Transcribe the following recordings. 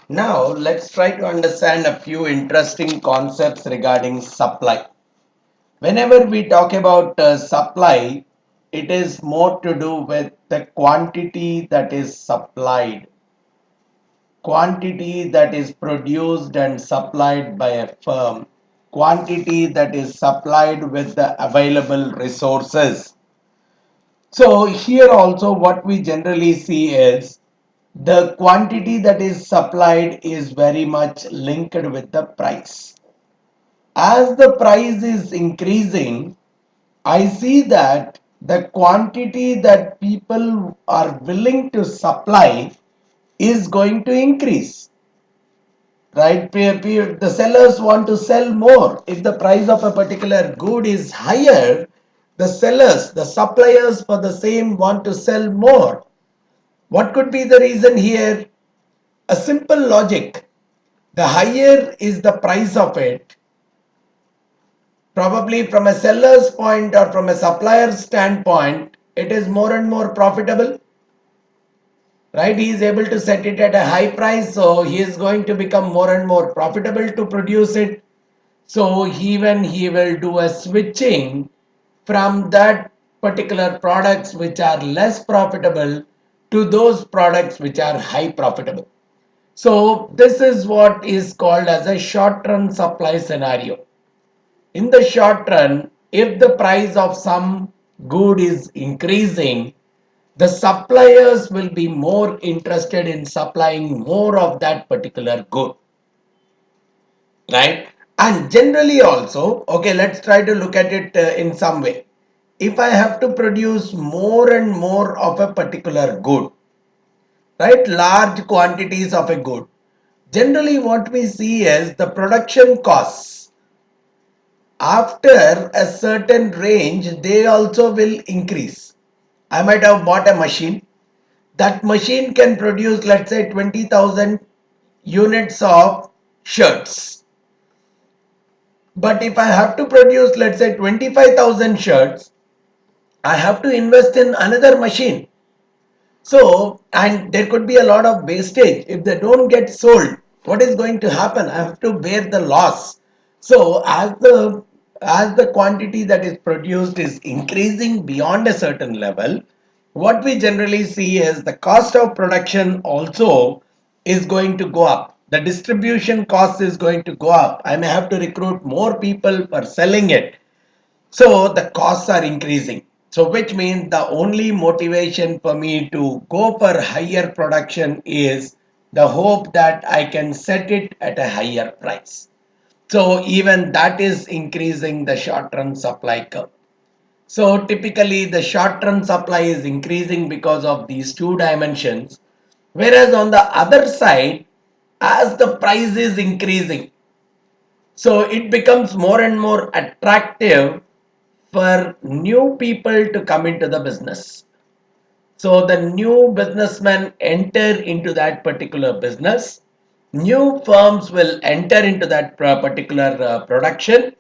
Now, let's try to understand a few interesting concepts regarding supply. Whenever we talk about supply, it is more to do with the quantity that is supplied, quantity that is produced and supplied by a firm, quantity that is supplied with the available resources. So here also what we generally see is the quantity that is supplied is very much linked with the price. As the price is increasing, I see that the quantity that people are willing to supply is going to increase. Right? The sellers want to sell more. If the price of a particular good is higher, the sellers, the suppliers for the same want to sell more. What could be the reason here? A simple logic. The higher is the price of it, probably from a seller's point or from a supplier's standpoint, it is more and more profitable. Right? He is able to set it at a high price, so he is going to become more and more profitable to produce it. So even he will do a switching from that particular products which are less profitable to those products which are high profitable. So this is what is called as a short run supply scenario. In the short run, if the price of some good is increasing, the suppliers will be more interested in supplying more of that particular good, right? And generally also, okay, let's try to look at it in some way. If I have to produce more and more of a particular good, right, large quantities of a good, generally what we see is the production costs after a certain range, they also will increase. I might have bought a machine. That machine can produce, let's say, 20,000 units of shirts. But if I have to produce, let's say, 25,000 shirts, I have to invest in another machine. So, and there could be a lot of wastage. If they don't get sold, what is going to happen? I have to bear the loss. So, as the quantity that is produced is increasing beyond a certain level, what we generally see is the cost of production also is going to go up. The distribution cost is going to go up. I may have to recruit more people for selling it. So the costs are increasing. So which means the only motivation for me to go for higher production is the hope that I can set it at a higher price. So even that is increasing the short run supply curve. So typically the short run supply is increasing because of these two dimensions. Whereas on the other side, as the price is increasing, so it becomes more and more attractive for new people to come into the business. So the new businessmen enter into that particular business. New firms will enter into that particular production,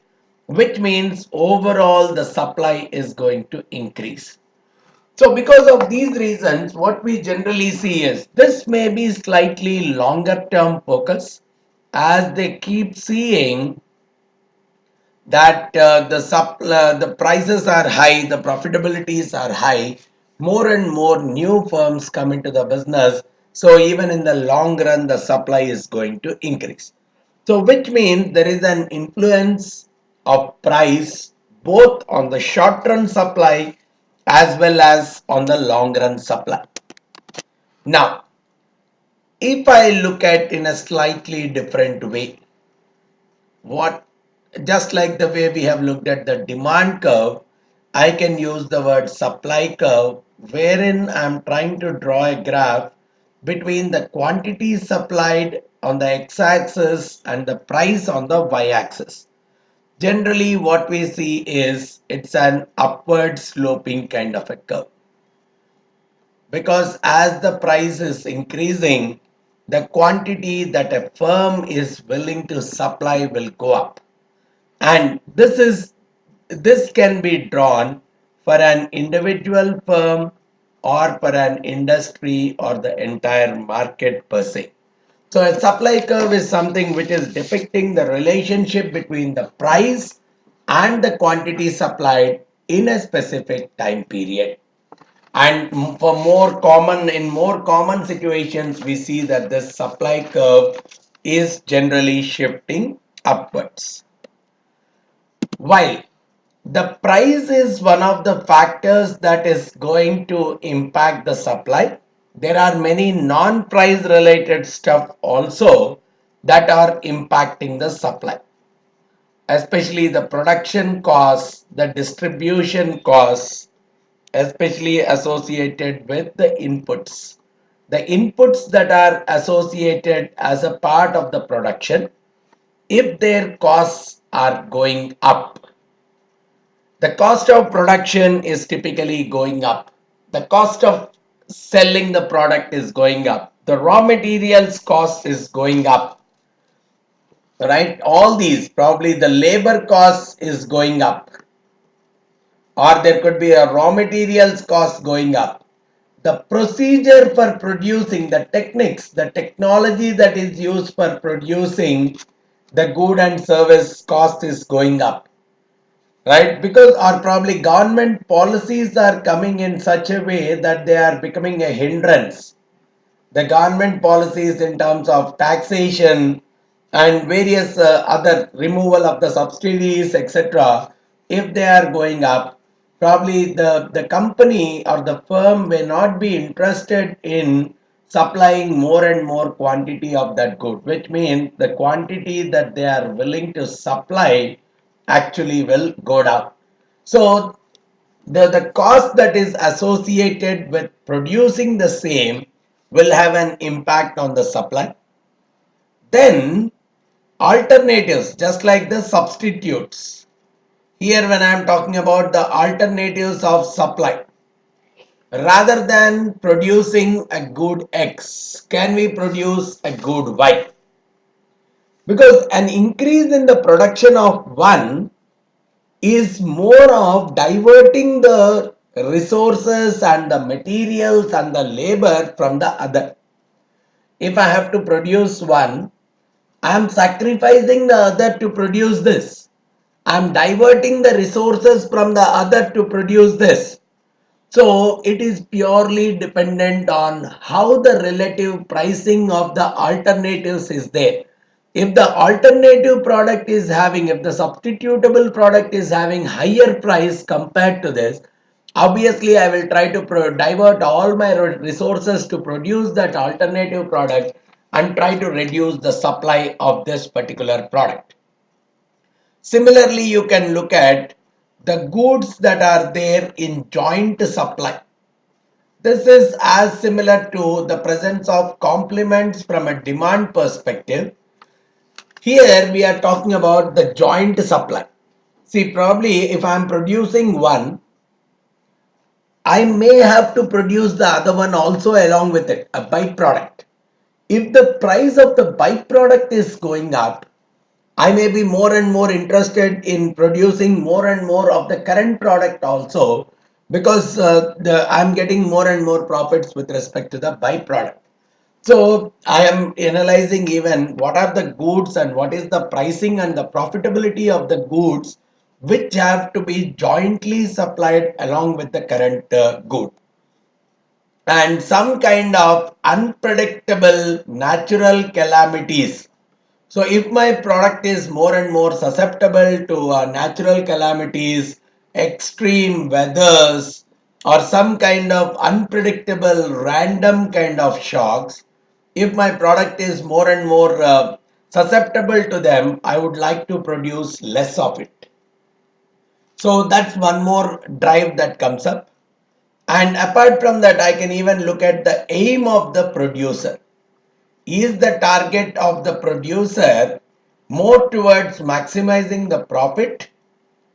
which means overall the supply is going to increase. So because of these reasons, what we generally see is this may be slightly longer term focus as they keep seeing that the prices are high, the profitabilities are high, more and more new firms come into the business. So even in the long run, the supply is going to increase. So which means there is an influence of price both on the short run supply as well as on the long run supply. Now, if I look at in a slightly different way, what just like the way we have looked at the demand curve, I can use the word supply curve wherein I'm trying to draw a graph between the quantity supplied on the x-axis and the price on the y-axis. Generally what we see is it's an upward sloping kind of a curve, because as the price is increasing, the quantity that a firm is willing to supply will go up. And this can be drawn for an individual firm or for an industry or the entire market per se. So a supply curve is something which is depicting the relationship between the price and the quantity supplied in a specific time period. And for more common situations, we see that this supply curve is generally shifting upwards. While the price is one of the factors that is going to impact the supply, there are many non-price related stuff also that are impacting the supply, especially the production costs, the distribution costs, especially associated with the inputs. The inputs that are associated as a part of the production, if their costs are going up, the cost of production is typically going up. The cost of selling the product is going up. The raw materials cost is going up, right? All these, probably the labor cost is going up, or there could be a raw materials cost going up. The procedure for producing, the techniques, the technology that is used for producing the good and service cost is going up, right? Because or probably government policies are coming in such a way that they are becoming a hindrance. The government policies in terms of taxation and various other removal of the subsidies, etc., if they are going up, probably the company or the firm may not be interested in supplying more and more quantity of that good, which means the quantity that they are willing to supply actually will go down. So the cost that is associated with producing the same will have an impact on the supply. Then alternatives, just like the substitutes. Here when I am talking about the alternatives of supply, rather than producing a good X, can we produce a good Y? Because an increase in the production of one is more of diverting the resources and the materials and the labor from the other. If I have to produce one, I am sacrificing the other to produce this. I am diverting the resources from the other to produce this. So it is purely dependent on how the relative pricing of the alternatives is there. If the alternative product is having, if the substitutable product is having higher price compared to this, obviously I will try to divert all my resources to produce that alternative product and try to reduce the supply of this particular product. Similarly, you can look at the goods that are there in joint supply. This is as similar to the presence of complements from a demand perspective. Here we are talking about the joint supply. See, probably if I am producing one, I may have to produce the other one also along with it, a byproduct. If the price of the byproduct is going up, I may be more and more interested in producing more and more of the current product also, because I'm getting more and more profits with respect to the byproduct. So I am analyzing even what are the goods and what is the pricing and the profitability of the goods which have to be jointly supplied along with the current good. And some kind of unpredictable natural calamities. So if my product is more and more susceptible to natural calamities, extreme weathers, or some kind of unpredictable random kind of shocks, if my product is more and more susceptible to them, I would like to produce less of it. So that's one more drive that comes up. And apart from that, I can even look at the aim of the producer. Is the target of the producer more towards maximizing the profit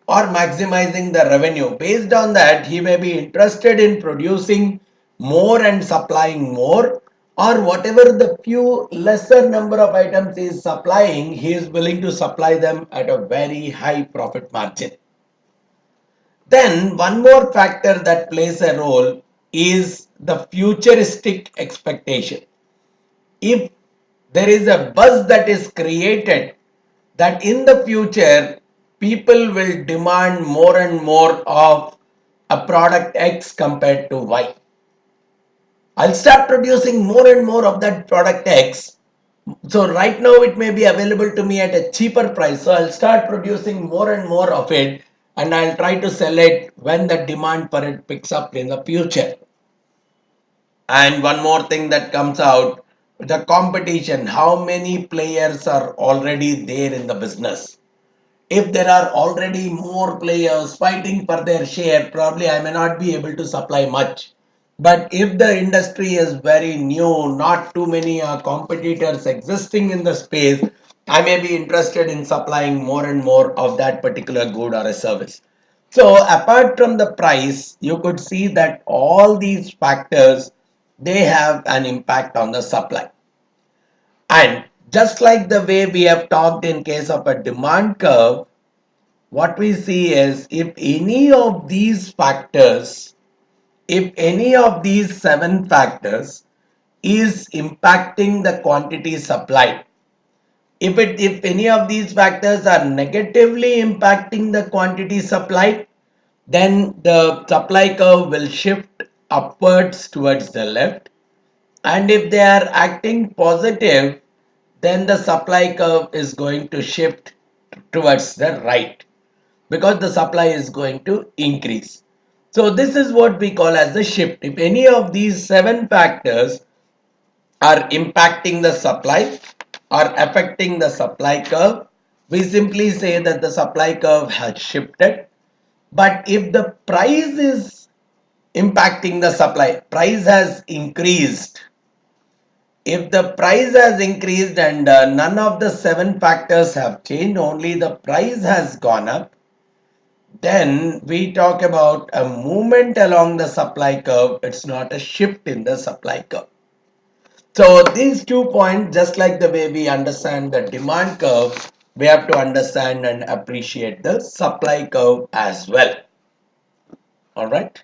or maximizing the revenue? Based on that, he may be interested in producing more and supplying more, or whatever the few lesser number of items he is supplying, he is willing to supply them at a very high profit margin. Then one more factor that plays a role is the futuristic expectation. If there is a buzz that is created that in the future people will demand more and more of a product X compared to Y. I'll start producing more and more of that product X. So right now it may be available to me at a cheaper price. So I'll start producing more and more of it, and I'll try to sell it when the demand for it picks up in the future. And one more thing that comes out, the competition, how many players are already there in the business. If there are already more players fighting for their share, probably I may not be able to supply much. But if the industry is very new, not too many competitors existing in the space, I may be interested in supplying more and more of that particular good or a service. So apart from the price, you could see that all these factors, they have an impact on the supply. And just like the way we have talked in case of a demand curve, what we see is if any of these seven factors is impacting the quantity supplied, if any of these factors are negatively impacting the quantity supplied, then the supply curve will shift upwards towards the left. And if they are acting positive, then the supply curve is going to shift towards the right, because the supply is going to increase. So this is what we call as the shift. If any of these seven factors are impacting the supply or affecting the supply curve, we simply say that the supply curve has shifted. But if the price is impacting the supply, price has increased. If the price has increased and none of the seven factors have changed, only the price has gone up, then we talk about a movement along the supply curve. It's not a shift in the supply curve. So these 2 points, just like the way we understand the demand curve, we have to understand and appreciate the supply curve as well. All right.